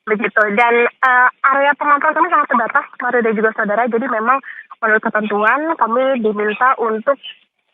begitu. Dan area pemantauan kami sangat terbatas, Mario dan juga saudara. Jadi memang menurut ketentuan kami diminta untuk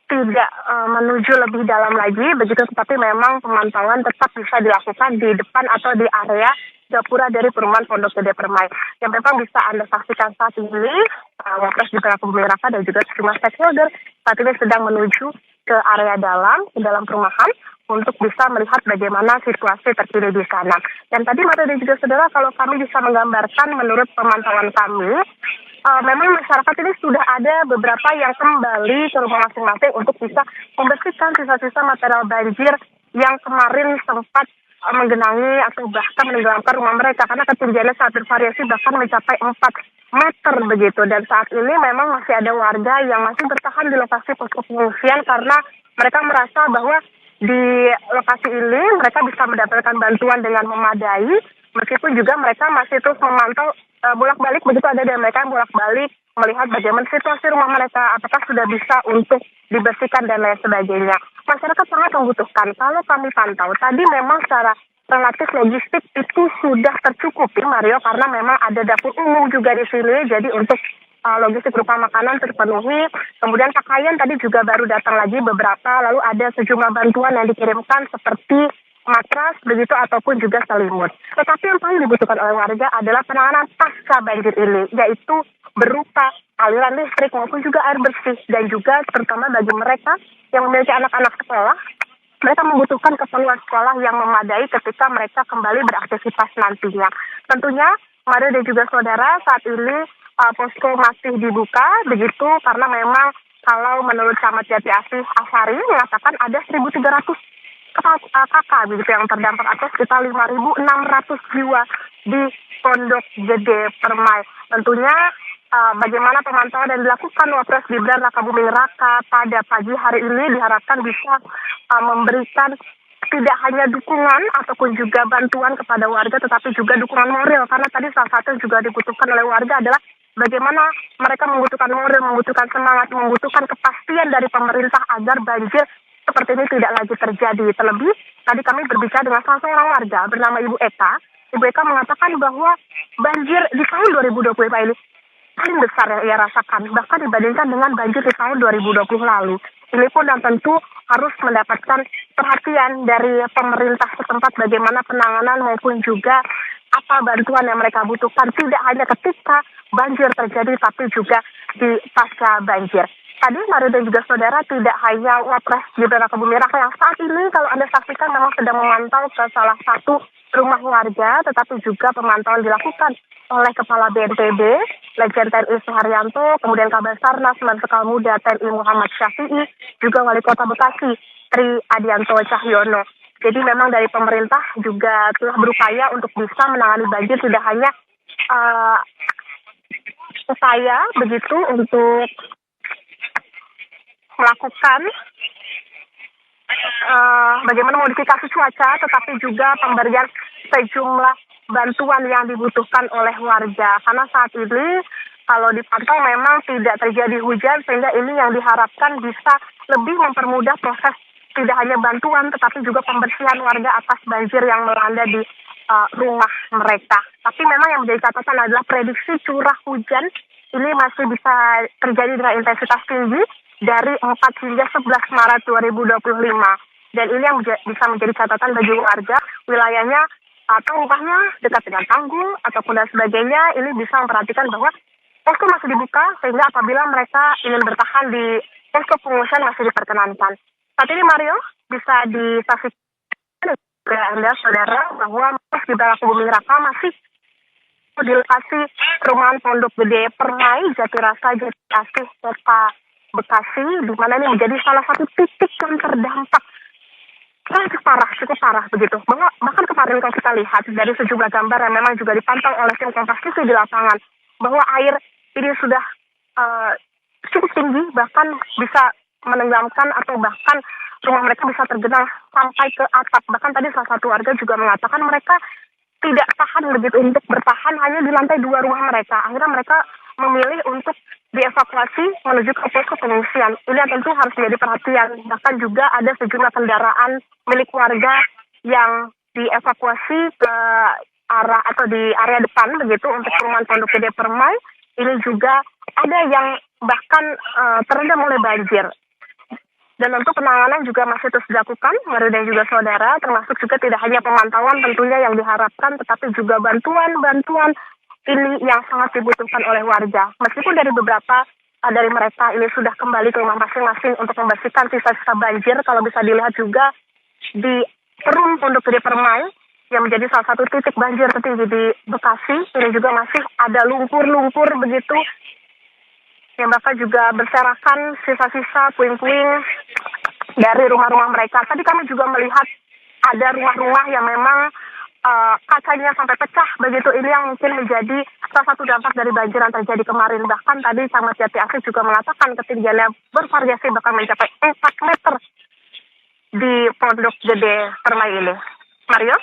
tidak menuju lebih dalam lagi, begitu. Tetapi memang pemantauan tetap bisa dilakukan di depan atau di area gapura dari perumahan Pondok Gede Permai. Yang memang bisa Anda saksikan saat ini, Wapres Gibran Rakabuming Raka dan juga sejumlah stakeholder saat ini sedang menuju ke area dalam, ke dalam perumahan, untuk bisa melihat bagaimana situasi terkini di sana. Dan tadi Mario dan juga saudara, kalau kami bisa menggambarkan menurut pemantauan kami, memang masyarakat ini sudah ada beberapa yang kembali ke rumah masing-masing untuk bisa membersihkan sisa-sisa material banjir yang kemarin sempat menggenangi atau bahkan menenggelamkan rumah mereka, karena ketinggiannya sangat bervariasi bahkan mencapai 4 meter begitu. Dan saat ini memang masih ada warga yang masih bertahan di lokasi posko pengungsian karena mereka merasa bahwa di lokasi ini mereka bisa mendapatkan bantuan dengan memadai, meskipun juga mereka masih terus memantau bolak-balik, begitu ada dari mereka yang bolak-balik melihat bagaimana situasi rumah mereka, apakah sudah bisa untuk dibersihkan dan lain sebagainya. Masyarakat sangat membutuhkan. Kalau kami pantau, tadi memang secara relatif logistik itu sudah tercukupi, Mario, karena memang ada dapur umum juga di sini, jadi untuk logistik berupa makanan terpenuhi. Kemudian pakaian tadi juga baru datang lagi beberapa, lalu ada sejumlah bantuan yang dikirimkan seperti matras begitu ataupun juga selimut. Tetapi yang paling dibutuhkan oleh warga adalah penanganan pasca banjir ini, yaitu berupa aliran listrik maupun juga air bersih, dan juga terutama bagi mereka yang memiliki anak-anak sekolah, mereka membutuhkan keperluan sekolah yang memadai ketika mereka kembali beraktivitas nantinya. Tentunya Mario dan juga saudara, saat ini posko masih dibuka begitu, karena memang kalau menurut Camat Jati Asih Asari mengatakan ada 1.300 kakak begitu yang terdampak atau sekitar 5.600 jiwa di Pondok Gede Permai. Tentunya bagaimana pemantauan yang dilakukan Wapres Gibran Rakabuming Raka pada pagi hari ini diharapkan bisa memberikan tidak hanya dukungan ataupun juga bantuan kepada warga, tetapi juga dukungan moral, karena tadi salah satu yang juga dibutuhkan oleh warga adalah bagaimana mereka membutuhkan moral, membutuhkan semangat, membutuhkan kepastian dari pemerintah agar banjir seperti ini tidak lagi terjadi. Terlebih, tadi kami berbicara dengan salah seorang warga bernama Ibu Eka. Ibu Eka mengatakan bahwa banjir di tahun 2020 ini paling besar yang ia rasakan, bahkan dibandingkan dengan banjir di tahun 2020 lalu. Ini pun yang tentu harus mendapatkan perhatian dari pemerintah setempat bagaimana penanganan maupun juga apa bantuan yang mereka butuhkan, tidak hanya ketika banjir terjadi, tapi juga di pasca banjir. Tadi Mario dan juga saudara, tidak hanya Wapres Gibran Rakabuming Raka yang saat ini kalau Anda saksikan memang sedang memantau ke salah satu rumah warga, tetapi juga pemantauan dilakukan oleh Kepala BNPB, Legend TNI Suharyanto, kemudian Kabasarnas Marsikal Muda TNI Muhammad Syafi'i, juga Wali Kota Bekasi Tri Adianto Cahyono. Jadi memang dari pemerintah juga telah berupaya untuk bisa menangani banjir, tidak hanya upaya begitu untuk melakukan bagaimana modifikasi cuaca, tetapi juga pemberian sejumlah bantuan yang dibutuhkan oleh warga. Karena saat ini kalau dipantau memang tidak terjadi hujan, sehingga ini yang diharapkan bisa lebih mempermudah proses tidak hanya bantuan, tetapi juga pembersihan warga atas banjir yang melanda di rumah mereka. Tapi memang yang menjadi catatan adalah prediksi curah hujan ini masih bisa terjadi dengan intensitas tinggi dari 4 hingga 11 Maret 2025. Dan ini yang bisa menjadi catatan bagi warga, wilayahnya atau rumahnya dekat dengan tanggul ataupun dan sebagainya, ini bisa memperhatikan bahwa posko masih dibuka, sehingga apabila mereka ingin bertahan di posko pengungsian masih diperkenankan. Saat ini Mario bisa disaksikan ke Anda saudara bahwa Wapres Gibran Rakabuming Raka masih di lokasi perumahan Pondok Gede Permai, Jatirasa, Jati Asih, Kota Bekasi, di mana ini menjadi salah satu titik yang terdampak cukup parah begitu. Bahkan kemarin kalau kita lihat dari sejumlah gambar yang memang juga dipantau oleh tim Kompas TV di lapangan, bahwa air ini sudah cukup tinggi, bahkan bisa menenggelamkan atau bahkan rumah mereka bisa tergenang sampai ke atap. Bahkan tadi salah satu warga juga mengatakan mereka tidak tahan begitu untuk bertahan hanya di lantai 2 rumah mereka. Akhirnya mereka memilih untuk dievakuasi menuju ke posko pengungsian. Ini yang tentu harus menjadi perhatian. Bahkan juga ada sejumlah kendaraan milik warga yang dievakuasi ke arah atau di area depan begitu untuk perumahan Pondok Gede Permai ini juga ada yang bahkan terendam oleh banjir. Dan untuk penanganan juga masih terus dilakukan, Mario dan juga saudara, termasuk juga tidak hanya pemantauan tentunya yang diharapkan, tetapi juga bantuan-bantuan ini yang sangat dibutuhkan oleh warga. Meskipun dari beberapa dari mereka ini sudah kembali ke rumah masing-masing untuk membersihkan sisa-sisa banjir, kalau bisa dilihat juga di Perum Pondok Gede Permai, yang menjadi salah satu titik banjir tertinggi di Bekasi, ini juga masih ada lumpur-lumpur begitu, yang bahkan juga berserakan sisa-sisa puing-puing dari rumah-rumah mereka. Tadi kami juga melihat ada rumah-rumah yang memang kacanya sampai pecah begitu. Ini yang mungkin menjadi salah satu dampak dari banjir yang terjadi kemarin. Bahkan tadi Camat Jati Asih juga mengatakan ketinggiannya bervariasi bahkan mencapai 4 meter di Pondok Gede Permai ini. Mario?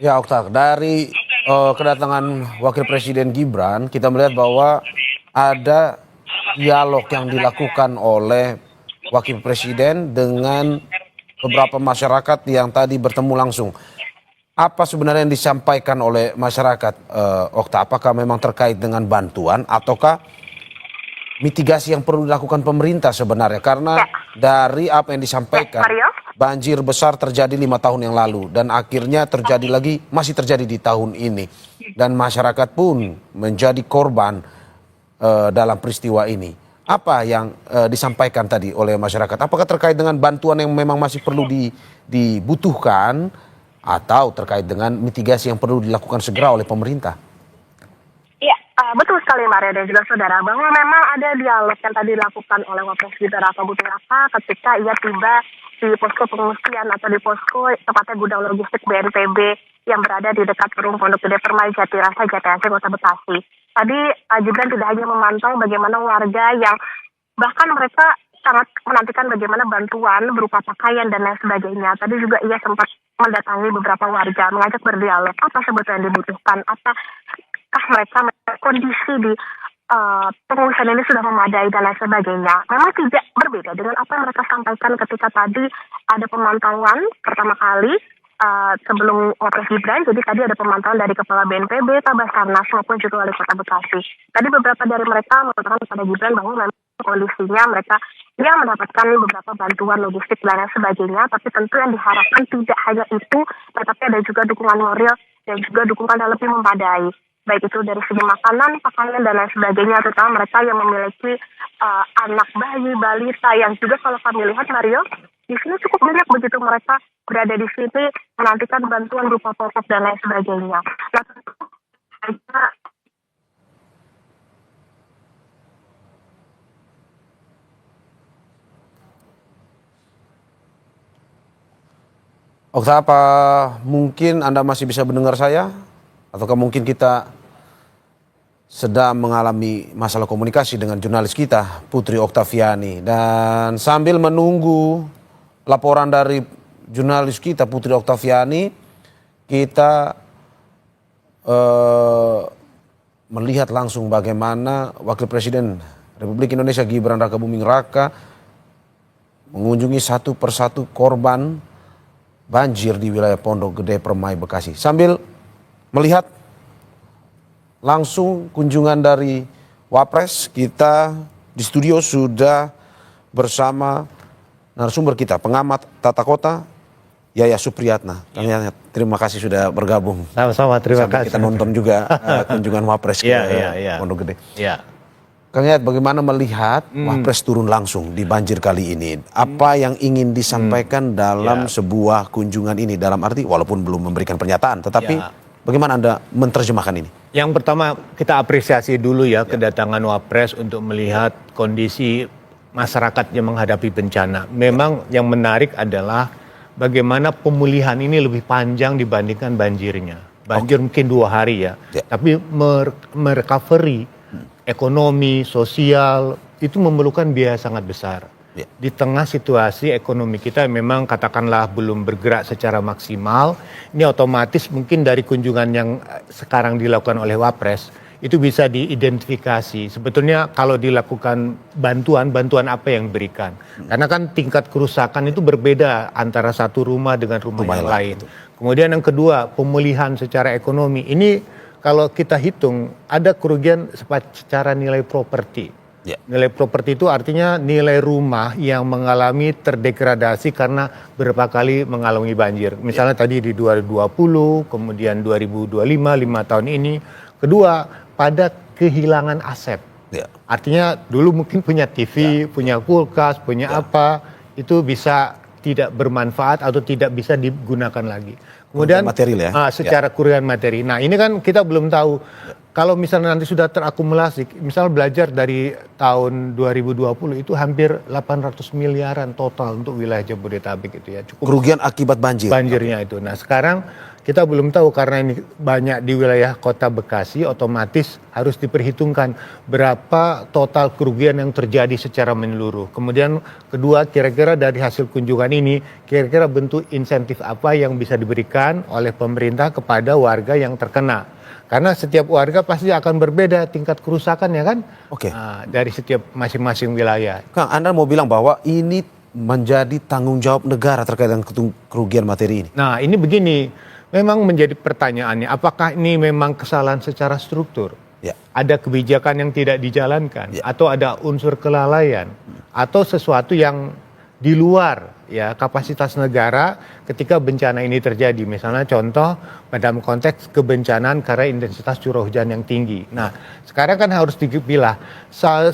Ya, Okta, dari kedatangan Wakil Presiden Gibran, kita melihat bahwa ada dialog yang dilakukan oleh Wakil Presiden dengan beberapa masyarakat yang tadi bertemu langsung. Apa sebenarnya yang disampaikan oleh masyarakat, Okta? Apakah memang terkait dengan bantuan ataukah mitigasi yang perlu dilakukan pemerintah sebenarnya? Karena dari apa yang disampaikan, banjir besar terjadi 5 tahun yang lalu dan akhirnya terjadi lagi, masih terjadi di tahun ini. Dan masyarakat pun menjadi korban dalam peristiwa ini. Apa yang disampaikan tadi oleh masyarakat? Apakah terkait dengan bantuan yang memang masih perlu dibutuhkan atau terkait dengan mitigasi yang perlu dilakukan segera oleh pemerintah? Iya, betul sekali Maria dan juga saudara, bahwa memang ada dialog yang tadi dilakukan oleh Wapres Gibran Raka Buming Raka ketika ia tiba di posko pengungsian atau di posko tepatnya gudang logistik BNPB yang berada di dekat Perum Pondok Gede Permai, Jatirasa, Jati Asih, Kota Bekasi. Tadi Gibran tidak hanya memantau bagaimana warga yang bahkan mereka sangat menantikan bagaimana bantuan berupa pakaian dan lain sebagainya. Tadi juga ia sempat mendatangi beberapa warga, mengajak berdialog apa sebetulnya yang dibutuhkan, apakah mereka kondisi di pengungsian ini sudah memadai dan lain sebagainya. Memang tidak berbeda dengan apa yang mereka sampaikan ketika tadi ada pemantauan pertama kali sebelum Wapres Gibran. Jadi tadi ada pemantauan dari Kepala BNPB, Kabasarnas maupun juga Wali Kota Bekasi. Tadi beberapa dari mereka mengatakan kepada Gibran bahwa memang kondisinya mereka yang mendapatkan beberapa bantuan logistik dan lain sebagainya, tapi tentu yang diharapkan tidak hanya itu, tetapi ada juga dukungan moral dan juga dukungan yang lebih memadai, baik itu dari segi makanan, pakaian dan lain sebagainya, terutama mereka yang memiliki anak bayi, balita, yang juga kalau kami lihat Mario, di sini cukup banyak begitu mereka berada di sini menantikan bantuan berupa pokok dan lain sebagainya. Nah, tentu Okta, apa mungkin Anda masih bisa mendengar saya? Ataukah mungkin kita sedang mengalami masalah komunikasi dengan jurnalis kita, Putri Oktaviani. Dan sambil menunggu laporan dari jurnalis kita, Putri Oktaviani, kita melihat langsung bagaimana Wakil Presiden Republik Indonesia Gibran Raka Buming Raka mengunjungi satu persatu korban banjir di wilayah Pondok Gede Permai, Bekasi. Sambil melihat langsung kunjungan dari Wapres, kita di studio sudah bersama narasumber kita, pengamat tata kota, Yaya Supriyatna. Terima kasih sudah bergabung. Sama-sama, terima kasih. Kita nonton juga kunjungan Wapres ke Pondok Gede. Kang Yayat, bagaimana melihat Wapres turun langsung di banjir kali ini? Apa yang ingin disampaikan dalam sebuah kunjungan ini? Dalam arti walaupun belum memberikan pernyataan, tetapi bagaimana Anda menerjemahkan ini? Yang pertama kita apresiasi dulu kedatangan Wapres untuk melihat kondisi masyarakat yang menghadapi bencana. Memang yang menarik adalah bagaimana pemulihan ini lebih panjang dibandingkan banjirnya. Banjir mungkin 2 hari tapi merecovery ekonomi, sosial, itu memerlukan biaya sangat besar. Di tengah situasi ekonomi kita memang katakanlah belum bergerak secara maksimal, ini otomatis mungkin dari kunjungan yang sekarang dilakukan oleh Wapres, itu bisa diidentifikasi. Sebetulnya kalau dilakukan bantuan apa yang diberikan. Karena kan tingkat kerusakan itu berbeda antara satu rumah dengan rumah yang lain. Kemudian yang kedua, pemulihan secara ekonomi. Ini kalau kita hitung ada kerugian secara nilai properti. Nilai properti itu artinya nilai rumah yang mengalami terdegradasi karena beberapa kali mengalami banjir. Misalnya tadi di 2020, kemudian 2025, 5 tahun ini. Kedua, pada kehilangan aset. Artinya dulu mungkin punya TV, punya kulkas, punya apa, itu bisa tidak bermanfaat atau tidak bisa digunakan lagi. Kemudian material secara kerugian materi. Nah ini kan kita belum tahu. Kalau misalnya nanti sudah terakumulasi, misal belajar dari tahun 2020 itu hampir 800 miliaran total untuk wilayah Jabodetabek itu ya. Cukup kerugian akibat banjirnya itu. Nah sekarang kita belum tahu karena ini banyak di wilayah kota Bekasi, otomatis harus diperhitungkan berapa total kerugian yang terjadi secara menyeluruh. Kemudian kedua, kira-kira dari hasil kunjungan ini, kira-kira bentuk insentif apa yang bisa diberikan oleh pemerintah kepada warga yang terkena. Karena setiap warga pasti akan berbeda tingkat kerusakan ya kan? Dari setiap masing-masing wilayah. Kang, Anda mau bilang bahwa ini menjadi tanggung jawab negara terkait dengan kerugian materi ini? Nah ini begini, memang menjadi pertanyaannya, apakah ini memang kesalahan secara struktur? Ada kebijakan yang tidak dijalankan? Atau ada unsur kelalaian? Atau sesuatu yang di luar ya kapasitas negara ketika bencana ini terjadi? Misalnya contoh dalam konteks kebencanaan karena intensitas curah hujan yang tinggi. Nah sekarang kan harus dipilah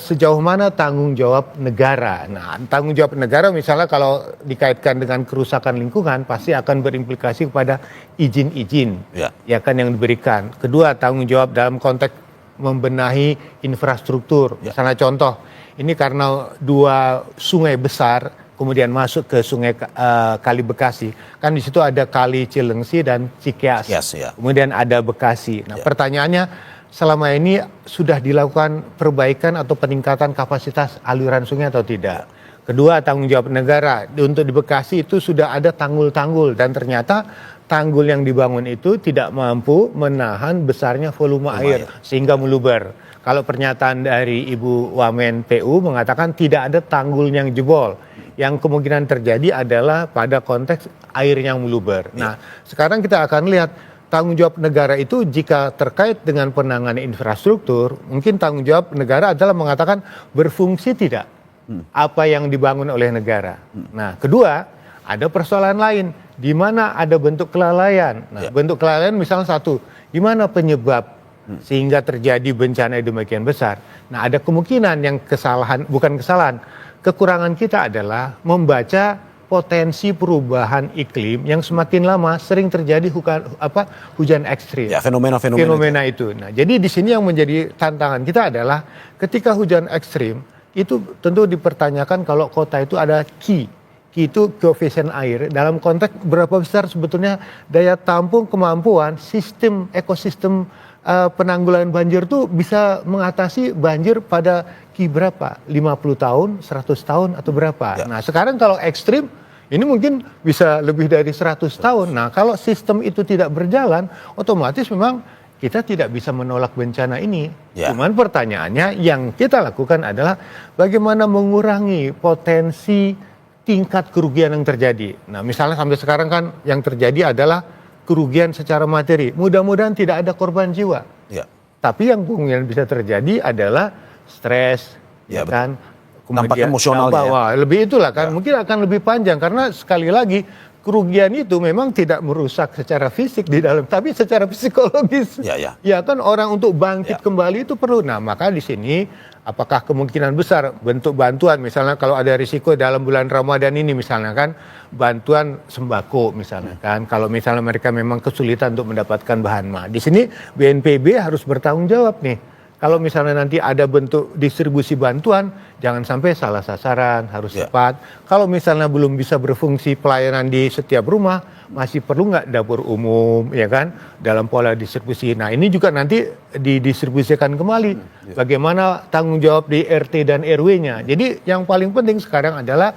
sejauh mana tanggung jawab negara. Nah tanggung jawab negara misalnya kalau dikaitkan dengan kerusakan lingkungan pasti akan berimplikasi kepada izin-izin ya kan yang diberikan. Kedua, tanggung jawab dalam konteks membenahi infrastruktur. Misalnya contoh ini karena dua sungai besar kemudian masuk ke sungai Kali Bekasi, kan di situ ada Kali Cilengsi dan Cikeas. Kemudian ada Bekasi. Nah, pertanyaannya selama ini sudah dilakukan perbaikan atau peningkatan kapasitas aliran sungai atau tidak? Kedua, tanggung jawab negara. Untuk di Bekasi itu sudah ada tanggul-tanggul dan ternyata tanggul yang dibangun itu tidak mampu menahan besarnya volume air sehingga meluber. Kalau pernyataan dari Ibu Wamen PU mengatakan tidak ada tanggul yang jebol. Yang kemungkinan terjadi adalah pada konteks air yang meluber. Nah, sekarang kita akan lihat tanggung jawab negara itu jika terkait dengan penanganan infrastruktur, mungkin tanggung jawab negara adalah mengatakan berfungsi tidak apa yang dibangun oleh negara. Nah, kedua, ada persoalan lain di mana ada bentuk kelalaian. Nah, bentuk kelalaian misalnya satu, di mana penyebab sehingga terjadi bencana yang demikian besar. Nah, ada kemungkinan yang kekurangan kita adalah membaca potensi perubahan iklim yang semakin lama sering terjadi hujan ekstrim. Fenomena itu. Nah, jadi di sini yang menjadi tantangan kita adalah ketika hujan ekstrim itu tentu dipertanyakan kalau kota itu ada Ki itu koefisien air dalam konteks berapa besar sebetulnya daya tampung kemampuan sistem ekosistem penanggulangan banjir itu bisa mengatasi banjir pada Ki berapa? 50 tahun, 100 tahun atau berapa? Nah sekarang kalau ekstrim ini mungkin bisa lebih dari 100 tahun. Nah kalau sistem itu tidak berjalan otomatis memang kita tidak bisa menolak bencana ini. Cuman pertanyaannya yang kita lakukan adalah bagaimana mengurangi potensi tingkat kerugian yang terjadi. Nah misalnya sampai sekarang kan yang terjadi adalah kerugian secara materi. Mudah-mudahan tidak ada korban jiwa. Tapi yang kemungkinan bisa terjadi adalah stres, kan? Kemudian emosional lebih itulah kan. Mungkin akan lebih panjang karena sekali lagi kerugian itu memang tidak merusak secara fisik di dalam, tapi secara psikologis. Ya kan orang untuk bangkit kembali itu perlu. Nah maka di sini apakah kemungkinan besar bentuk bantuan misalnya kalau ada risiko dalam bulan Ramadan ini misalnya kan bantuan sembako misalnya kan kalau misalnya mereka memang kesulitan untuk mendapatkan bahan mah. Di sini BNPB harus bertanggung jawab nih. Kalau misalnya nanti ada bentuk distribusi bantuan, jangan sampai salah sasaran, harus tepat. Kalau misalnya belum bisa berfungsi pelayanan di setiap rumah, masih perlu nggak dapur umum, ya kan, dalam pola distribusi. Nah ini juga nanti didistribusikan kembali. Bagaimana tanggung jawab di RT dan RW-nya. Jadi yang paling penting sekarang adalah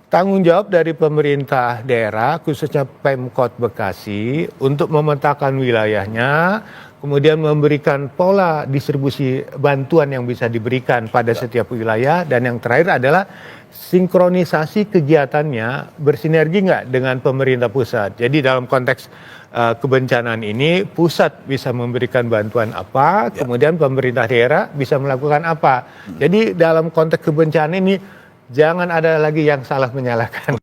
tanggung jawab dari pemerintah daerah, khususnya Pemkot Bekasi, untuk memetakan wilayahnya, kemudian memberikan pola distribusi bantuan yang bisa diberikan pada setiap wilayah, dan yang terakhir adalah sinkronisasi kegiatannya bersinergi nggak dengan pemerintah pusat. Jadi dalam konteks kebencanaan ini pusat bisa memberikan bantuan apa, kemudian pemerintah daerah bisa melakukan apa. Jadi dalam konteks kebencanaan ini jangan ada lagi yang salah menyalahkan.